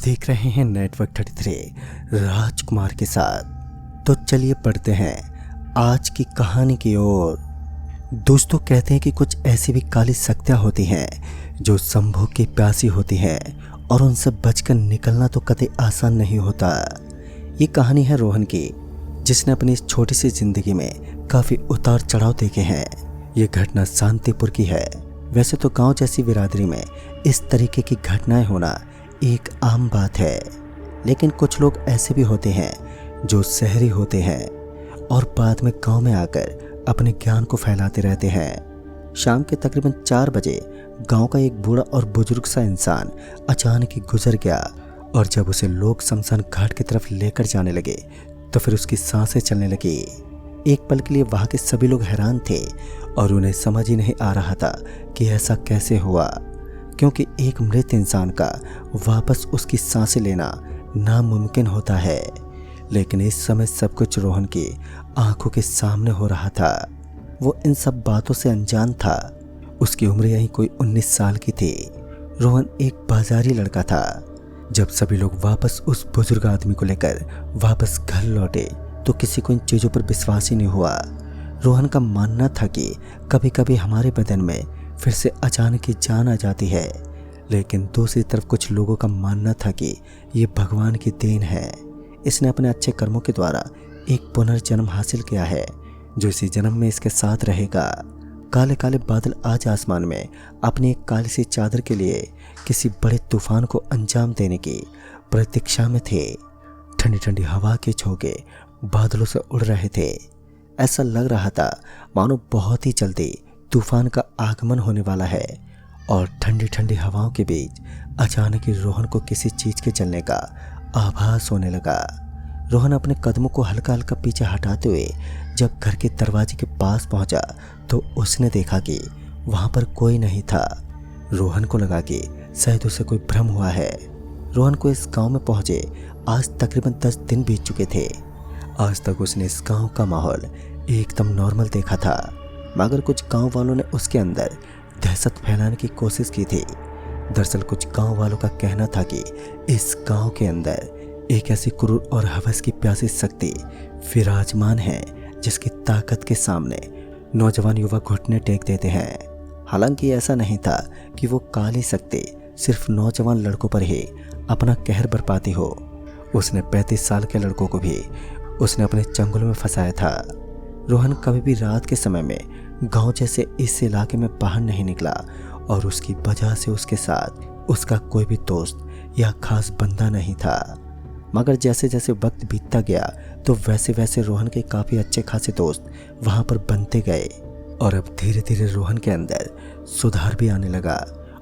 आप देख रहे हैं नेटवर्क 33 राजकुमार के साथ। तो चलिए पढ़ते हैं आज की कहानी की ओर। दोस्तों, कहते हैं कि कुछ ऐसी भी काली शक्तियाँ होती हैं जो संभोग की प्यासी होती हैं और उनसे बचकर निकलना तो कतई आसान नहीं होता। ये कहानी है रोहन की, जिसने अपनी इस छोटी सी जिंदगी में काफ़ी उतार चढ़ाव देखे हैं। ये घटना शांतिपुर की है। वैसे तो गांव जैसी बिरादरी में इस तरीके की घटनाएं होना एक आम बात है, लेकिन कुछ लोग ऐसे भी होते हैं जो शहरी होते हैं और बाद में गांव में आकर अपने ज्ञान को फैलाते रहते हैं। शाम के तकरीबन 4 बजे गांव का एक बूढ़ा और बुजुर्ग सा इंसान अचानक ही गुजर गया, और जब उसे लोग शमशान घाट की तरफ लेकर जाने लगे तो फिर उसकी सांसें चलने लगी। एक पल के लिए वहां के सभी लोग हैरान थे और उन्हें समझ ही नहीं आ रहा था कि ऐसा कैसे हुआ, क्योंकि एक मृत इंसान का वापस उसकी सांसें लेना नामुमकिन होता है। लेकिन इस समय सब कुछ रोहन की आंखों के सामने हो रहा था। वो इन सब बातों से अनजान था। उसकी उम्र यही कोई 19 साल की थी। रोहन एक बाजारी लड़का था। जब सभी लोग वापस उस बुजुर्ग आदमी को लेकर वापस घर लौटे तो किसी को इन चीज़ों पर विश्वास ही नहीं हुआ। रोहन का मानना था कि कभी कभी हमारे बदन में फिर से अचानक ही जान आ जाती है, लेकिन दूसरी तरफ कुछ लोगों का मानना था कि ये भगवान की देन है। इसने अपने अच्छे कर्मों के द्वारा एक पुनर्जन्म हासिल किया है जो इसी जन्म में इसके साथ रहेगा। काले काले बादल आज आसमान में अपनी एक काली सी चादर के लिए किसी बड़े तूफान को अंजाम देने की प्रतीक्षा में थे। ठंडी ठंडी हवा के झोंके बादलों से उड़ रहे थे। ऐसा लग रहा था मानो बहुत ही जल्दी तूफान का आगमन होने वाला है। और ठंडी ठंडी हवाओं के बीच अचानक ही रोहन को किसी चीज के चलने का आभास होने लगा। रोहन अपने कदमों को हल्का हल्का पीछे हटाते हुए जब घर के दरवाजे के पास पहुंचा तो उसने देखा कि वहां पर कोई नहीं था। रोहन को लगा कि शायद उसे कोई भ्रम हुआ है। रोहन को इस गांव में पहुंचे आज तकरीबन 10 दिन बीत चुके थे। आज तक उसने इस गांव का माहौल एकदम नॉर्मल देखा था, मगर कुछ गांव वालों ने उसके अंदर दहशत फैलाने की कोशिश की थी। दरअसल कुछ गांव वालों का कहना था कि इस गांव के अंदर एक ऐसी क्रूर और हवस की प्यासी शक्ति विराजमान है जिसकी ताकत के सामने नौजवान युवा घुटने टेक देते हैं। हालांकि ऐसा नहीं था कि वो काली शक्ति सिर्फ नौजवान लड़कों पर ही अपना कहर बरपाती हो। उसने 35 साल के लड़कों को भी उसने अपने चंगुल में फंसाया था। रोहन कभी भी रात के समय में गांव जैसे इस इलाके में बाहर नहीं निकला, और उसकी वजह से उसके साथ उसका कोई भी दोस्त या खास बंदा नहीं था। मगर जैसे जैसे वक्त बीतता गया तो वैसे वैसे रोहन के काफ़ी अच्छे खासे दोस्त वहां पर बनते गए, और अब धीरे धीरे रोहन के अंदर सुधार भी आने लगा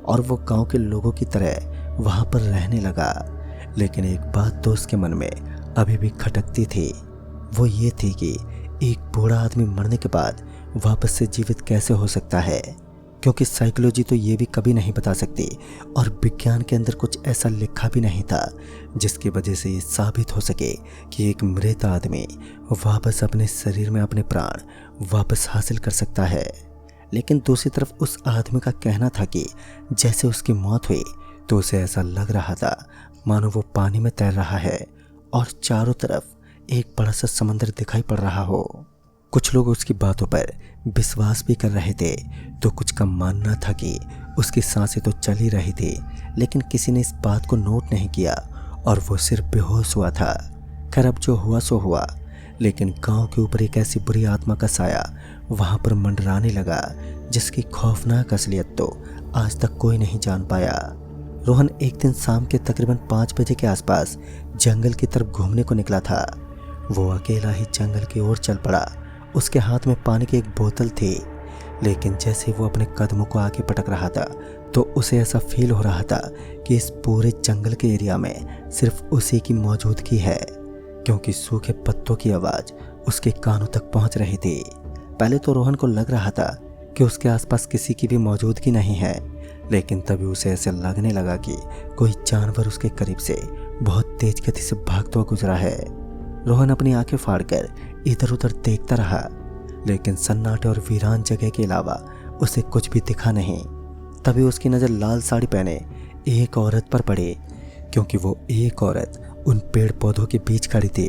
और वो गांव के लोगों की तरह वहां पर रहने लगा। लेकिन एक बात तो उसके मन में अभी भी खटकती थी। वो ये थी कि एक बूढ़ा आदमी मरने के बाद वापस से जीवित कैसे हो सकता है, क्योंकि साइकोलॉजी तो ये भी कभी नहीं बता सकती और विज्ञान के अंदर कुछ ऐसा लिखा भी नहीं था जिसकी वजह से ये साबित हो सके कि एक मृत आदमी वापस अपने शरीर में अपने प्राण वापस हासिल कर सकता है। लेकिन दूसरी तरफ उस आदमी का कहना था कि जैसे उसकी मौत हुई तो उसे ऐसा लग रहा था मानो वो पानी में तैर रहा है और चारों तरफ एक बड़ा सा समंदर दिखाई पड़ रहा हो। कुछ लोग उसकी बातों पर विश्वास भी कर रहे थे तो कुछ का मानना था कि उसकी सांसें तो चल ही रही थी, लेकिन किसी ने इस बात को नोट नहीं किया और वो सिर्फ बेहोश हुआ था। खैर, अब जो हुआ सो हुआ, लेकिन गांव के ऊपर एक ऐसी बुरी आत्मा का साया वहां पर मंडराने लगा जिसकी खौफनाक असलियत तो आज तक कोई नहीं जान पाया। रोहन एक दिन शाम के तकरीबन 5 बजे के आसपास जंगल की तरफ घूमने को निकला था। वो अकेला ही जंगल की ओर चल पड़ा। उसके हाथ में पानी की एक बोतल थी, लेकिन जैसे वो अपने कदमों को आगे पटक रहा था तो उसे ऐसा फील हो रहा था कि इस पूरे जंगल के एरिया में सिर्फ उसी की मौजूदगी है, क्योंकि सूखे पत्तों की आवाज़ उसके कानों तक पहुंच रही थी। पहले तो रोहन को लग रहा था कि उसके आसपास किसी की भी मौजूदगी नहीं है, लेकिन तभी उसे ऐसे लगने लगा कि कोई जानवर उसके करीब से बहुत तेज गति से भागता हुआ गुजरा है। रोहन अपनी आंखें फाड़कर इधर उधर देखता रहा, लेकिन सन्नाटे और वीरान जगह के अलावा उसे कुछ भी दिखा नहीं। तभी उसकी नज़र लाल साड़ी पहने एक औरत पर पड़ी क्योंकि वो एक औरत उन पेड़ पौधों के बीच खड़ी थी।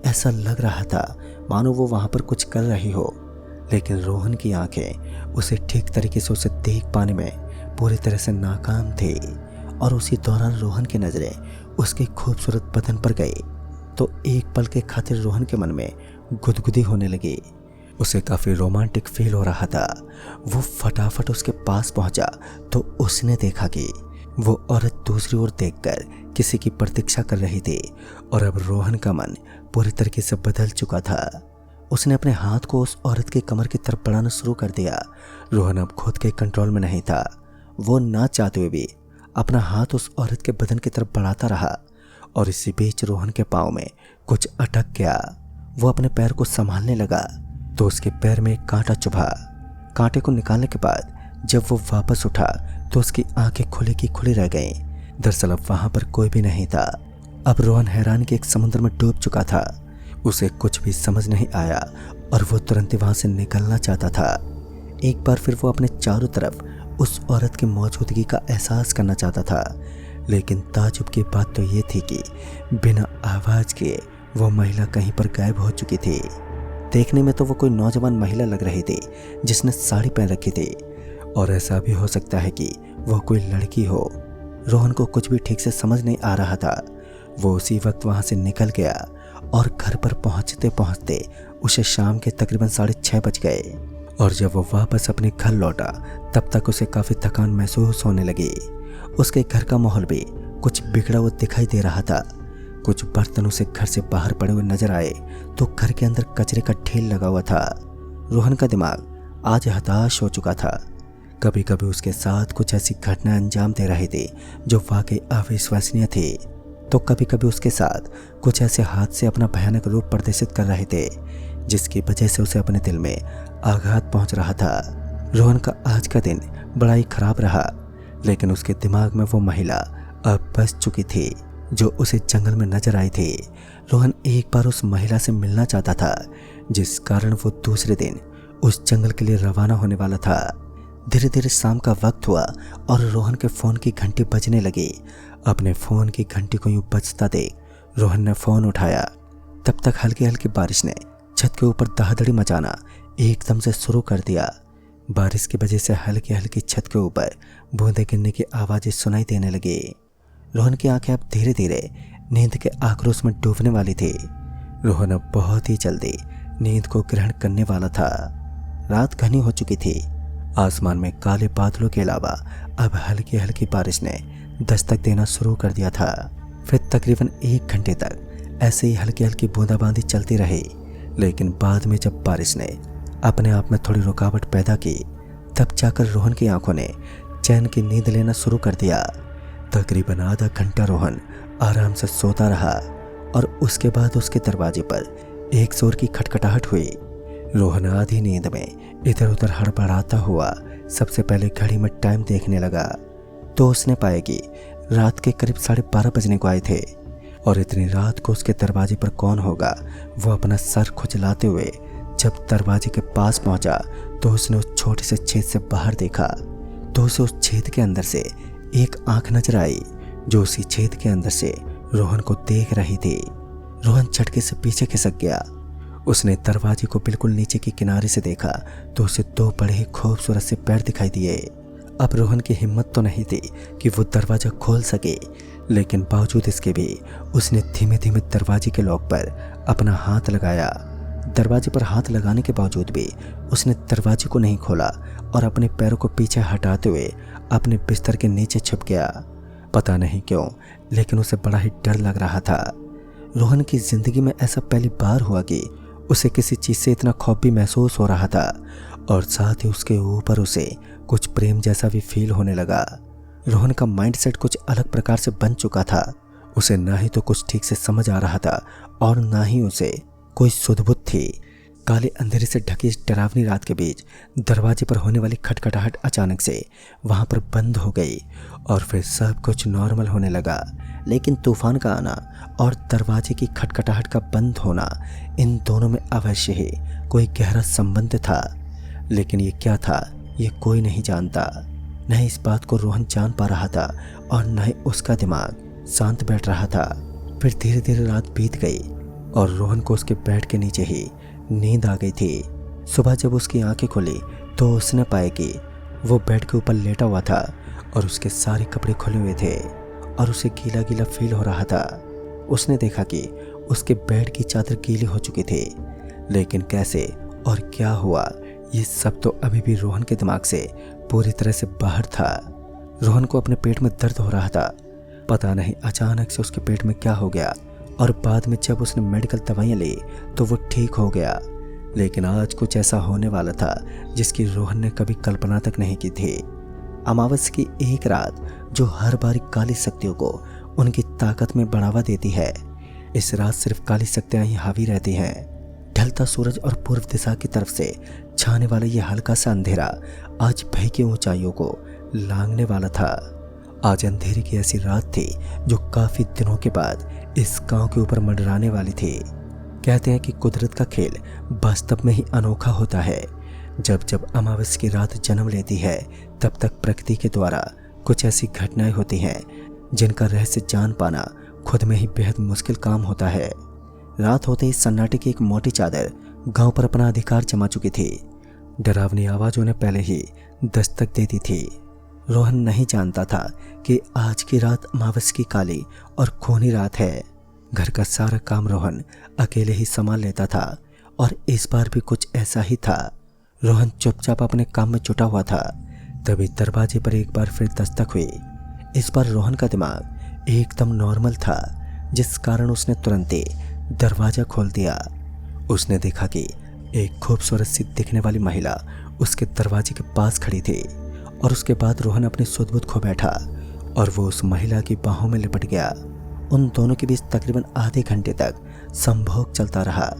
ऐसा लग रहा था मानो वो वहां पर कुछ कर रही हो, लेकिन रोहन की आंखें उसे ठीक तरीके से उसे देख पाने में पूरी तरह से नाकाम थी। और उसी दौरान रोहन की नजरें उसके खूबसूरत बदन पर गई तो एक पल के खातिर रोहन के मन में गुदगुदी होने लगी। उसे काफी रोमांटिक फील हो रहा था। वो फटाफट उसके पास पहुंचा तो उसने देखा कि वो औरत दूसरी ओर देखकर किसी की प्रतीक्षा कर रही थी। और अब रोहन का मन पूरी तरीके से बदल चुका था। उसने अपने हाथ को उस औरत की कमर की तरफ बढ़ाना शुरू कर दिया। रोहन अब खुद के कंट्रोल में नहीं था। वो ना चाहते हुए भी अपना हाथ उस औरत के बदन की तरफ बढ़ाता रहा। और इसी बीच रोहन के पाँव में कुछ अटक गया। वो अपने पैर को संभालने लगा तो उसके पैर में एक कांटा चुभा। कांटे को निकालने के बाद जब वो वापस उठा तो उसकी आंखें खुली की खुली रह गईं। दरअसल अब वहां पर कोई भी नहीं था। अब रोहन हैरान के एक समुद्र में डूब चुका था। उसे कुछ भी समझ नहीं आया और वो तुरंत ही वहां से निकलना चाहता था। एक बार फिर वो अपने चारों तरफ उस औरत की मौजूदगी का एहसास करना चाहता था। लेकिन ताजुब की बात तो ये थी कि बिना आवाज के वो महिला कहीं पर गायब हो चुकी थी। देखने में तो वो कोई नौजवान महिला लग रही थी जिसने साड़ी पहन रखी थी, और ऐसा भी हो सकता है कि वो कोई लड़की हो। रोहन को कुछ भी ठीक से समझ नहीं आ रहा था। वो उसी वक्त वहां से निकल गया और घर पर पहुंचते पहुंचते उसे शाम के तकरीबन 6:30 बज गए। और जब वो वापस अपने घर लौटा तब तक उसे काफी थकान महसूस होने लगी। उसके घर का माहौल भी कुछ बिगड़ा हुआ दिखाई दे रहा था। कुछ बर्तन उसे घर से बाहर पड़े हुए नजर आए तो घर के अंदर कचरे का ढेर लगा हुआ था। रोहन का दिमाग आज हताश हो चुका था। कभी कभी उसके साथ कुछ ऐसी घटनाएं अंजाम दे रहे थे जो वाकई अविश्वसनीय थे, तो कभी कभी उसके साथ कुछ ऐसे हादसे अपना भयानक रूप प्रदर्शित कर रहे थे जिसकी वजह से उसे अपने दिल में आघात पहुंच रहा था। रोहन का आज का दिन बड़ा ही खराब रहा, लेकिन उसके दिमाग में वो महिला अब बस चुकी थी जो उसे जंगल में नजर आई थी। रोहन एक बार उस महिला से मिलना चाहता था, जिस कारण वो दूसरे दिन उस जंगल के लिए रवाना होने वाला था। धीरे धीरे शाम का वक्त हुआ और रोहन के फोन की घंटी बजने लगी। अपने फोन की घंटी को यूं बजता देख रोहन ने फोन उठाया। तब तक हल्की हल्की बारिश ने छत के ऊपर दहादड़ी मचाना एकदम से शुरू कर दिया। बारिश की वजह से हल्की हल्की छत के ऊपर बूंदे गिरने की आवाजें सुनाई देने लगी। रोहन की आंखें अब धीरे धीरे नींद के आक्रोश में डूबने वाली थी। रोहन अब बहुत ही जल्दी नींद को ग्रहण करने वाला था। रात घनी हो चुकी थी। आसमान में काले बादलों के अलावा अब हल्की हल्की बारिश ने दस्तक देना शुरू कर दिया था। फिर तकरीबन 1 घंटे तक ऐसे ही हल्की हल्की बूंदाबांदी चलती रही, लेकिन बाद में जब बारिश ने अपने आप में थोड़ी रुकावट पैदा की तब जाकर रोहन की आंखों ने चैन की नींद लेना शुरू कर दिया। तकरीबन आधा घंटा रोहन आराम से सोता रहा और उसके बाद उसके दरवाजे पर एक जोर की खटखटाहट हुई। रोहन आधी नींद में इधर उधर हड़बड़ाता हुआ सबसे पहले घड़ी में टाइम देखने लगा तो उसने पाया कि रात के करीब 12:30 बजने को आए थे। और इतनी रात को उसके दरवाजे पर कौन होगा। वो अपना सर खुजलाते हुए जब दरवाजे के पास पहुंचा तो उसने उस छोटे से छेद से बाहर देखा तो उसे उस छेद के अंदर से एक आंख नजर आई जो उसी छेद के अंदर से रोहन को देख रही थी। रोहन झटके से पीछे खिसक गया। उसने दरवाजे को बिल्कुल नीचे के किनारे से देखा तो उसे 2 बड़े ही खूबसूरत से पैर दिखाई दिए। अब रोहन की हिम्मत तो नहीं थी कि वो दरवाजा खोल सके, लेकिन बावजूद इसके भी उसने धीमे धीमे दरवाजे के लॉक पर अपना हाथ लगाया। दरवाजे पर हाथ लगाने के बावजूद भी उसने दरवाजे को नहीं खोला और अपने पैरों को पीछे हटाते हुए अपने बिस्तर के नीचे छिप गया। पता नहीं क्यों, लेकिन उसे बड़ा ही डर लग रहा था। रोहन की जिंदगी में ऐसा पहली बार हुआ कि उसे किसी चीज से इतना खौफ भी महसूस हो रहा था और साथ ही उसके ऊपर उसे कुछ प्रेम जैसा भी फील होने लगा। रोहन का माइंडसेट कुछ अलग प्रकार से बन चुका था। उसे ना ही तो कुछ ठीक से समझ आ रहा था और ना ही उसे कोई सुध-बुध थी। काले अंधेरे से ढकी इस डरावनी रात के बीच दरवाजे पर होने वाली खटखटाहट अचानक से वहां पर बंद हो गई और फिर सब कुछ नॉर्मल होने लगा। लेकिन तूफान का आना और दरवाजे की खटखटाहट का बंद होना, इन दोनों में अवश्य ही कोई गहरा संबंध था। लेकिन ये क्या था, ये कोई नहीं जानता। न इस बात को रोहन जान पा रहा था और न ही उसका दिमाग शांत बैठ रहा था। फिर धीरे धीरे रात बीत गई और रोहन को उसके बेड के नीचे ही नींद आ गई थी। सुबह जब उसकी आंखें खुली तो उसने पाया कि वो बेड के ऊपर लेटा हुआ था और उसके सारे कपड़े खुले हुए थे और उसे गीला गीला फील हो रहा था। उसने देखा कि उसके बेड की चादर गीली हो चुकी थी, लेकिन कैसे और क्या हुआ ये सब तो अभी भी रोहन के दिमाग से पूरी तरह से बाहर था। रोहन को अपने पेट में दर्द हो रहा था। पता नहीं अचानक से उसके पेट में क्या हो गया और बाद में जब उसने मेडिकल दवाइयाँ ली तो वो ठीक हो गया। लेकिन आज कुछ ऐसा होने वाला था जिसकी रोहन ने कभी कल्पना तक नहीं की थी। अमावस्या की एक रात जो हर बार काली शक्तियों को उनकी ताकत में बढ़ावा देती है, इस रात सिर्फ काली शक्तियां ही हावी रहती हैं। ढलता सूरज और पूर्व दिशा की तरफ से छाने वाला ये हल्का सा अंधेरा आज भय की ऊंचाइयों को लांघने वाला था। आज अंधेरे की ऐसी रात थी जो काफी दिनों के बाद इस गांव के ऊपर मंडराने वाली थी। कहते हैं कि कुदरत का खेल वास्तव में ही अनोखा होता है। जब जब अमावस्या की रात जन्म लेती है तब तक प्रकृति के द्वारा कुछ ऐसी घटनाएं होती हैं जिनका रहस्य जान पाना खुद में ही बेहद मुश्किल काम होता है। रात होते ही सन्नाटे की एक मोटी चादर गांव पर अपना अधिकार जमा चुकी थी। डरावनी आवाजों ने पहले ही दस्तक दे दी थी। रोहन नहीं जानता था कि आज की रात अमावस्या की काली और खूनी रात है। घर का सारा काम रोहन अकेले ही संभाल लेता था और इस बार भी कुछ ऐसा ही था। रोहन चुपचाप अपने काम में जुटा हुआ था। तभी दरवाजे पर एक बार फिर दस्तक हुई। इस बार रोहन का दिमाग एकदम नॉर्मल था, जिस कारण उसने तुरंत ही दरवाजा खोल दिया। उसने देखा कि एक खूबसूरत सी दिखने वाली महिला उसके दरवाजे के पास खड़ी थी और उसके बाद रोहन अपनी सुध-बुध खो बैठा और वो उस महिला की बाहों में लिपट गया। उन दोनों के बीच तकरीबन आधे घंटे तक संभोग चलता रहा।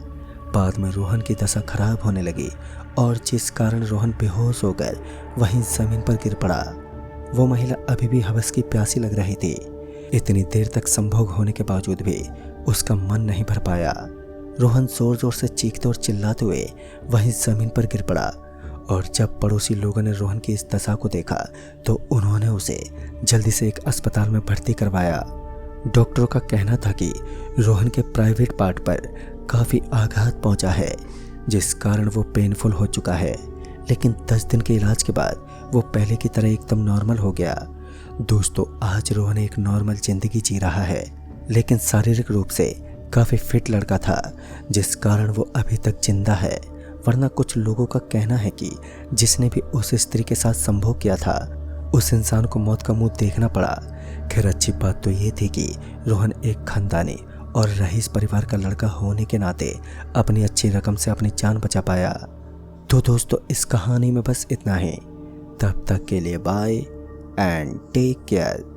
बाद में रोहन की दशा खराब होने लगी और जिस कारण रोहन बेहोश होकर वहीं जमीन पर गिर पड़ा। वो महिला अभी भी हवस की प्यासी लग रही थी। इतनी देर तक संभोग होने के बावजूद भी उसका मन नहीं भर पाया। रोहन जोर जोर से चीखते और चिल्लाते हुए वहीं जमीन पर गिर पड़ा और जब पड़ोसी लोगों ने रोहन की इस दशा को देखा तो उन्होंने उसे जल्दी से एक अस्पताल में भर्ती करवाया। डॉक्टरों का कहना था कि रोहन के प्राइवेट पार्ट पर काफ़ी आघात पहुंचा है, जिस कारण वो पेनफुल हो चुका है। लेकिन 10 दिन के इलाज के बाद वो पहले की तरह एकदम नॉर्मल हो गया। दोस्तों, आज रोहन एक नॉर्मल जिंदगी जी रहा है, लेकिन शारीरिक रूप से काफ़ी फिट लड़का था, जिस कारण वो अभी तक जिंदा है। वरना कुछ लोगों का कहना है कि जिसने भी उस स्त्री के साथ संभोग किया था उस इंसान को मौत का मुंह देखना पड़ा। खैर, अच्छी बात तो ये थी कि रोहन एक खानदानी और रईस परिवार का लड़का होने के नाते अपनी अच्छी रकम से अपनी जान बचा पाया। तो दोस्तों, इस कहानी में बस इतना ही। तब तक के लिए बाय एंड टेक केयर।